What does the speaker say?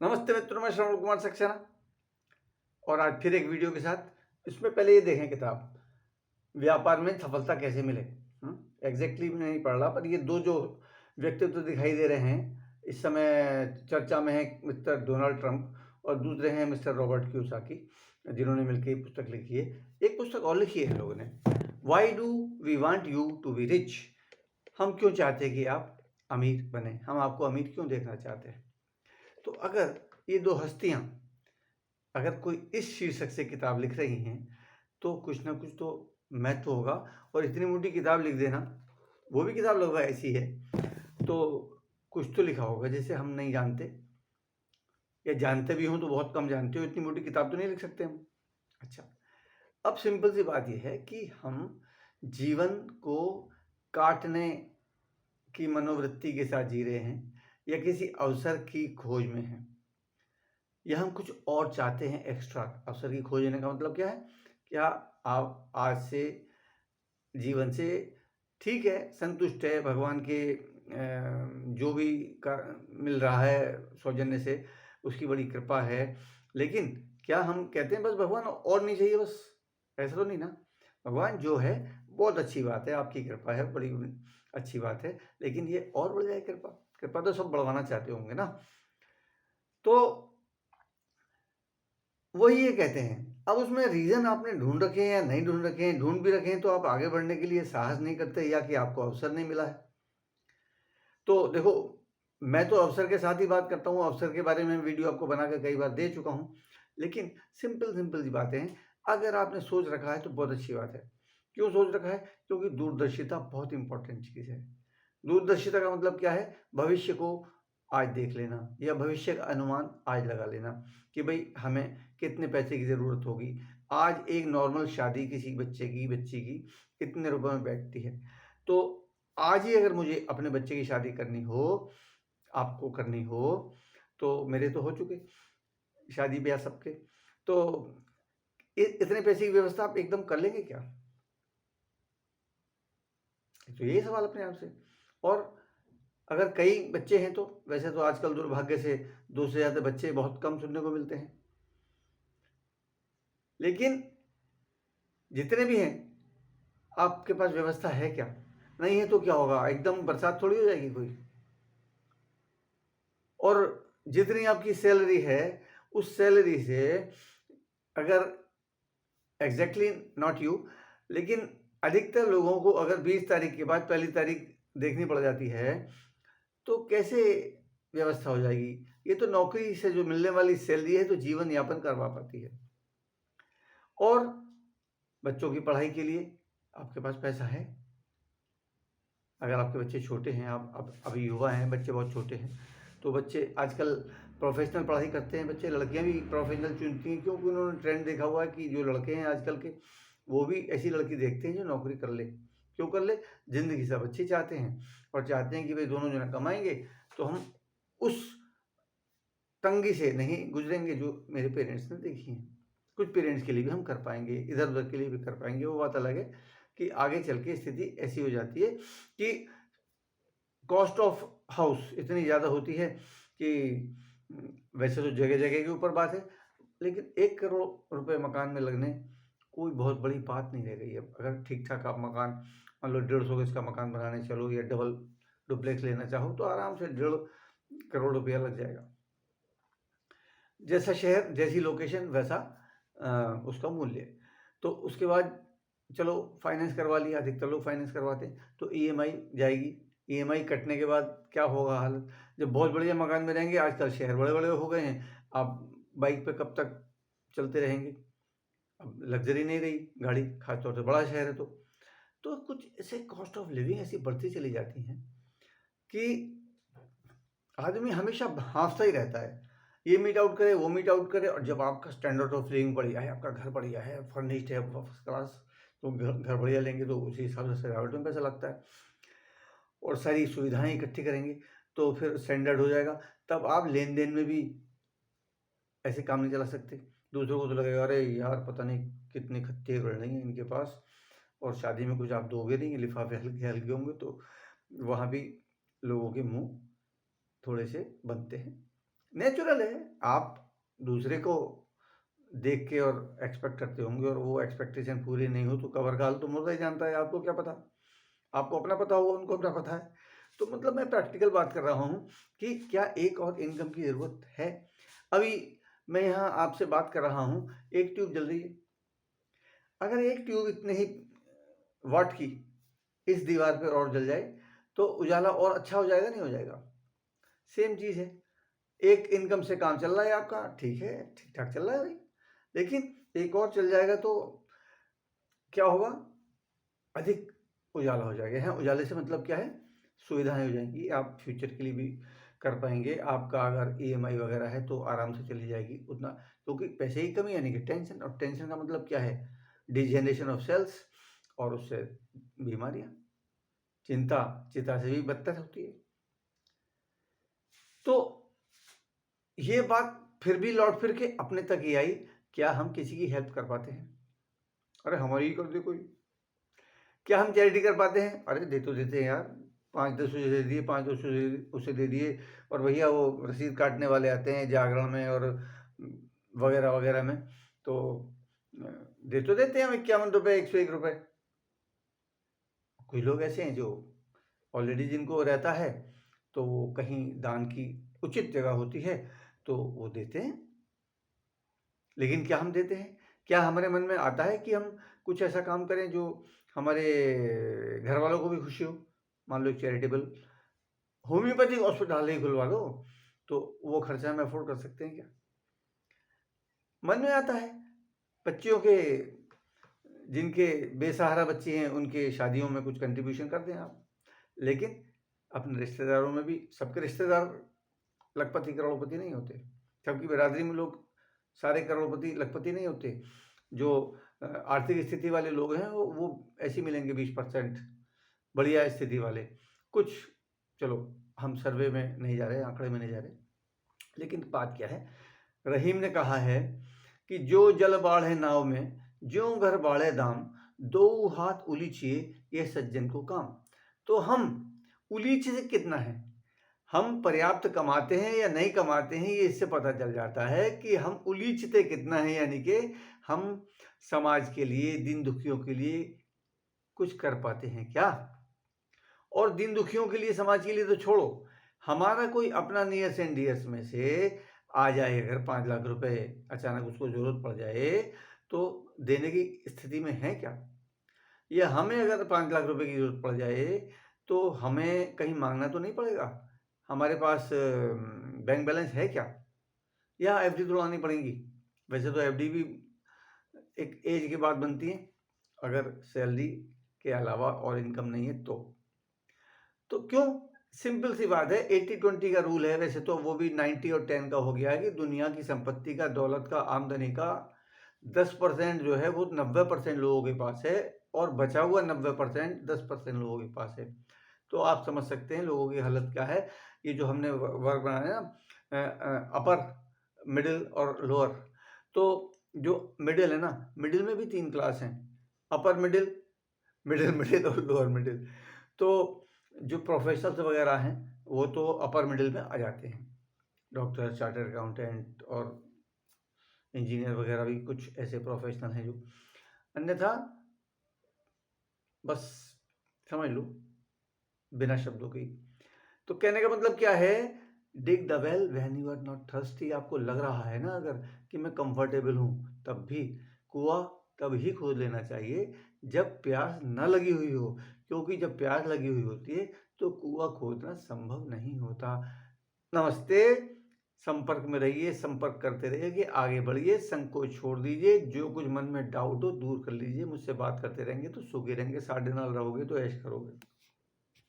नमस्ते मित्रों, मैं श्रवण कुमार सक्सेना और आज फिर एक वीडियो के साथ। इसमें पहले ये देखें किताब व्यापार में सफलता कैसे मिले। एग्जैक्टली मैं नहीं पढ़ रहा, पर ये दो जो व्यक्तित्व दिखाई दे रहे हैं इस समय चर्चा में है, मिस्टर डोनाल्ड ट्रंप और दूसरे हैं मिस्टर रॉबर्ट कियोसाकी, जिन्होंने मिलकर ये पुस्तक लिखी है। एक पुस्तक और लिखी है लोगों ने, why do we want you to be rich. हम क्यों चाहते हैं कि आप अमीर बने, हम आपको अमीर क्यों देखना चाहते हैं। तो अगर ये दो हस्तियां अगर कोई इस शीर्षक से किताब लिख रही हैं तो कुछ ना कुछ तो महत्व होगा। और इतनी मोटी किताब लिख देना, वो भी किताब लगभग ऐसी है, तो कुछ तो लिखा होगा जिसे हम नहीं जानते, या जानते भी हों तो बहुत कम जानते हो। इतनी मोटी किताब तो नहीं लिख सकते हम। अच्छा, अब सिंपल सी बात यह है कि हम जीवन को काटने की मनोवृत्ति के साथ जी रहे हैं या किसी अवसर की खोज में हैं, या हम कुछ और चाहते हैं एक्स्ट्रा। अवसर की खोज होने का मतलब क्या है? क्या आप आज से जीवन से ठीक है, संतुष्ट है, भगवान के जो भी मिल रहा है सौजन्य से उसकी बड़ी कृपा है, लेकिन क्या हम कहते हैं बस भगवान और नहीं चाहिए बस? ऐसा तो नहीं ना। भगवान जो है बहुत अच्छी बात है, आपकी कृपा है, बड़ी अच्छी बात है, लेकिन ये और बढ़ जाए कृपा। कृपा तो सब बढ़वाना चाहते होंगे ना। तो वही ये कहते हैं। अब उसमें रीज़न आपने ढूंढ रखे हैं या नहीं ढूंढ रखे हैं, ढूंढ भी रखे हैं तो आप आगे बढ़ने के लिए साहस नहीं करते, या कि आपको अवसर नहीं मिला है। तो देखो, मैं तो अवसर के साथ ही बात करता हूँ, अवसर के बारे में वीडियो आपको बना कर कई बार दे चुका हूँ, लेकिन सिंपल सिंपल सी बातें हैं। अगर आपने सोच रखा है तो बहुत अच्छी बात है। क्यों सोच रखा है? क्योंकि दूरदर्शिता बहुत इंपॉर्टेंट चीज़ है। दूरदर्शिता का मतलब क्या है? भविष्य को आज देख लेना, या भविष्य का अनुमान आज लगा लेना कि भाई हमें कितने पैसे की ज़रूरत होगी। आज एक नॉर्मल शादी किसी बच्चे की, बच्ची की कितने रुपए में बैठती है। तो आज ही अगर मुझे अपने बच्चे की शादी करनी हो, आपको करनी हो, तो मेरे तो हो चुके शादी ब्याह सबके, तो इतने पैसे की व्यवस्था आप एकदम कर लेंगे क्या? तो यही सवाल अपने आप से। और अगर कई बच्चे हैं तो वैसे तो आजकल दुर्भाग्य से 2 से ज़्यादा बच्चे बहुत कम सुनने को मिलते हैं, लेकिन जितने भी हैं आपके पास व्यवस्था है क्या? नहीं है तो क्या होगा? एकदम बरसात थोड़ी हो जाएगी कोई। और जितनी आपकी सैलरी है उस सैलरी से अगर एग्जैक्टली नॉट यू, लेकिन अधिकतर लोगों को अगर 20 तारीख के बाद पहली तारीख देखनी पड़ जाती है तो कैसे व्यवस्था हो जाएगी? ये तो नौकरी से जो मिलने वाली सैलरी है तो जीवन यापन करवा पाती है। और बच्चों की पढ़ाई के लिए आपके पास पैसा है? अगर आपके बच्चे छोटे हैं, आप अब अभी युवा हैं, बच्चे बहुत छोटे हैं, तो बच्चे आजकल प्रोफेशनल पढ़ाई करते हैं। बच्चे, लड़कियां भी प्रोफेशनल चुनती हैं, क्योंकि उन्होंने ट्रेंड देखा हुआ है कि जो लड़के हैं आजकल के, वो भी ऐसी लड़की देखते हैं जो नौकरी कर ले। क्यों कर ले? ज़िंदगी सब अच्छी चाहते हैं और चाहते हैं कि भाई दोनों जना कमाएंगे तो हम उस तंगी से नहीं गुजरेंगे जो मेरे पेरेंट्स ने देखी है। कुछ पेरेंट्स के लिए भी हम कर पाएंगे, इधर उधर के लिए भी कर पाएंगे। वो बात अलग है कि आगे चल के स्थिति ऐसी हो जाती है कि कॉस्ट ऑफ हाउस इतनी ज़्यादा होती है कि वैसे तो जगह जगह के ऊपर बात है, लेकिन 1 करोड़ रुपए मकान में लगने कोई बहुत बड़ी बात नहीं रह गई है। अगर ठीक ठाक आप मकान, मान लो 150 गज का मकान बनाने चलो या डबल डुप्लेक्स लेना चाहो तो आराम से 1.5 करोड़ रुपया लग जाएगा। जैसा शहर, जैसी लोकेशन, वैसा उसका मूल्य। तो उसके बाद चलो फाइनेंस करवा लिया, अधिकतर लोग फाइनेंस करवाते हैं, तो ईएमआई जाएगी। ईएमआई कटने के बाद क्या होगा हालत? जब बहुत बढ़िया मकान में रहेंगे, आजकल शहर बड़े बड़े हो गए हैं, आप बाइक पे कब तक चलते रहेंगे? अब लग्जरी नहीं रही गाड़ी, खासतौर से बड़ा शहर है तो कुछ ऐसे कॉस्ट ऑफ लिविंग ऐसी बढ़ती चली जाती हैं कि आदमी हमेशा हाँफता ही रहता है, ये मीट आउट करे, वो मीट आउट करे। और जब आपका स्टैंडर्ड ऑफ लिविंग बढ़िया है, आपका घर बढ़िया है, फर्निश्ड है, फर्स्ट क्लास, तो घर बढ़िया लेंगे तो उसी हिसाब से सजावट में पैसा लगता है, और सारी सुविधाएं इकट्ठी करेंगे तो फिर स्टैंडर्ड हो जाएगा। तब आप लेन देन में भी ऐसे काम नहीं चला सकते। दूसरों को तो लगेगा अरे यार पता नहीं कितने खच्चे गड़ नहीं हैं इनके पास, और शादी में कुछ आप दोगे नहीं, लिफाफे हल्के हल्के होंगे, तो वहाँ भी लोगों के मुंह थोड़े से बनते हैं। नेचुरल है। आप दूसरे को देख के और एक्सपेक्ट करते होंगे और वो एक्सपेक्टेशन पूरी नहीं हो तो कबर खाल तो मुर्गा ही जानता है, आपको क्या पता। आपको अपना पता होगा, उनको अपना पता है। तो मतलब मैं प्रैक्टिकल बात कर रहा हूँ कि क्या एक और इनकम की ज़रूरत है। अभी मैं यहाँ आपसे बात कर रहा हूँ, एक ट्यूब जल रही है। अगर एक ट्यूब इतने ही वाट की इस दीवार पर और जल जाए तो उजाला और अच्छा हो जाएगा, नहीं हो जाएगा? सेम चीज़ है। एक इनकम से काम चल रहा है आपका, ठीक है, ठीक ठाक चल रहा है भाई, लेकिन एक और चल जाएगा तो क्या होगा? अधिक उजाला हो जाएगा। यहाँ उजाले से मतलब क्या है? सुविधाएं हो जाएंगी, आप फ्यूचर के लिए भी कर पाएंगे। आपका अगर ईएमआई वगैरह है तो आराम से चली जाएगी उतना, क्योंकि पैसे की कमी यानी कि टेंशन, और टेंशन का मतलब क्या है? डिजेनरेशन ऑफ सेल्स, और उससे बीमारियां। चिंता चिता से भी बदतर होती है। तो ये बात फिर भी लौट फिर के अपने तक ही आई, क्या हम किसी की हेल्प कर पाते हैं? अरे हमारी ही कर दे कोई। क्या हम चैरिटी कर पाते हैं? अरे दे तो देते हैं यार, 5-10 दे दिए, 5-200 उसे दे दिए, और भैया वो रसीद काटने वाले आते हैं जागरण में और वगैरह वगैरह में, तो दे तो देते हैं हम 51 रुपये, 101 रुपये। कुछ लोग ऐसे हैं जो ऑलरेडी जिनको रहता है तो वो कहीं दान की उचित जगह होती है तो वो देते हैं। लेकिन क्या हम देते हैं? क्या हमारे मन में आता है कि हम कुछ ऐसा काम करें जो हमारे घर वालों को भी खुशी हो? मान लो एक चैरिटेबल होम्योपैथिक हॉस्पिटल ही खुलवा दो, तो वो खर्चा हम अफोर्ड कर सकते हैं क्या? मन में आता है। बच्चियों के, जिनके बेसहारा बच्चे हैं, उनके शादियों में कुछ कंट्रीब्यूशन कर दें आप। लेकिन अपने रिश्तेदारों में भी, सबके रिश्तेदार लखपति करोड़पति नहीं होते, सबकी बिरादरी में लोग सारे करोड़पति लखपति नहीं होते। जो आर्थिक स्थिति वाले लोग हैं वो ऐसे मिलेंगे 20% बढ़िया स्थिति वाले कुछ। चलो हम सर्वे में नहीं जा रहे, आंकड़े में नहीं जा रहे, लेकिन बात क्या है? रहीम ने कहा है कि जो जल बाढ़े नाव में, ज्यों घर बाढ़े दाम, दो हाथ उलीचिए ये सज्जन को काम। तो हम उलीच से कितना है, हम पर्याप्त कमाते हैं या नहीं कमाते हैं, ये इससे पता चल जाता है कि हम उलीचते कितना है, यानी कि हम समाज के लिए, दिन दुखियों के लिए कुछ कर पाते हैं क्या? और दिन दुखियों के लिए, समाज के लिए तो छोड़ो, हमारा कोई अपना नियर्स एंड डियर्स में से आ जाए अगर 5 लाख रुपए, अचानक उसको जरूरत पड़ जाए, तो देने की स्थिति में है क्या? या हमें अगर 5 लाख रुपए की जरूरत पड़ जाए तो हमें कहीं मांगना तो नहीं पड़ेगा? हमारे पास बैंक बैलेंस है क्या? या एफडी तुड़ानी पड़ेगी? वैसे तो एफडी भी एक एज के बाद बनती है, अगर सैलरी के अलावा और इनकम नहीं है तो क्यों? सिंपल सी बात है, 80-20 का रूल है। वैसे तो वो भी 90 और 10 का हो गया है कि दुनिया की संपत्ति का, दौलत का, आमदनी का 10% जो है वो 90% लोगों के पास है, और बचा हुआ 90% 10% लोगों के पास है। तो आप समझ सकते हैं लोगों की हालत क्या है। ये जो हमने वर्ग बनाया ना, अपर, मिडिल और लोअर, तो जो मिडिल है ना, मिडिल में भी 3 क्लास हैं, अपर मिडिल, मिडिल मिडिल और लोअर मिडिल। तो जो प्रोफेशनल्स वगैरह हैं वो तो अपर मिडिल में आ जाते हैं, डॉक्टर, चार्टर्ड अकाउंटेंट और इंजीनियर वगैरह भी कुछ ऐसे प्रोफेशनल हैं जो, अन्यथा बस समझ लो बिना शब्दों के। तो कहने का मतलब क्या है? Dig the well when you are not thirsty. आपको लग रहा है ना अगर कि मैं कंफर्टेबल हूँ, तब भी कुआं तब ही खोद लेना चाहिए जब प्यास न लगी हुई हो, क्योंकि जब प्यास लगी हुई होती है तो कुआं खोदना संभव नहीं होता। नमस्ते, संपर्क में रहिए, संपर्क करते रहिए, आगे बढ़िए, संकोच छोड़ दीजिए, जो कुछ मन में डाउट हो दूर कर लीजिए, मुझसे बात करते रहेंगे तो सुखी रहेंगे, साढ़े नाल रहोगे तो ऐश करोगे।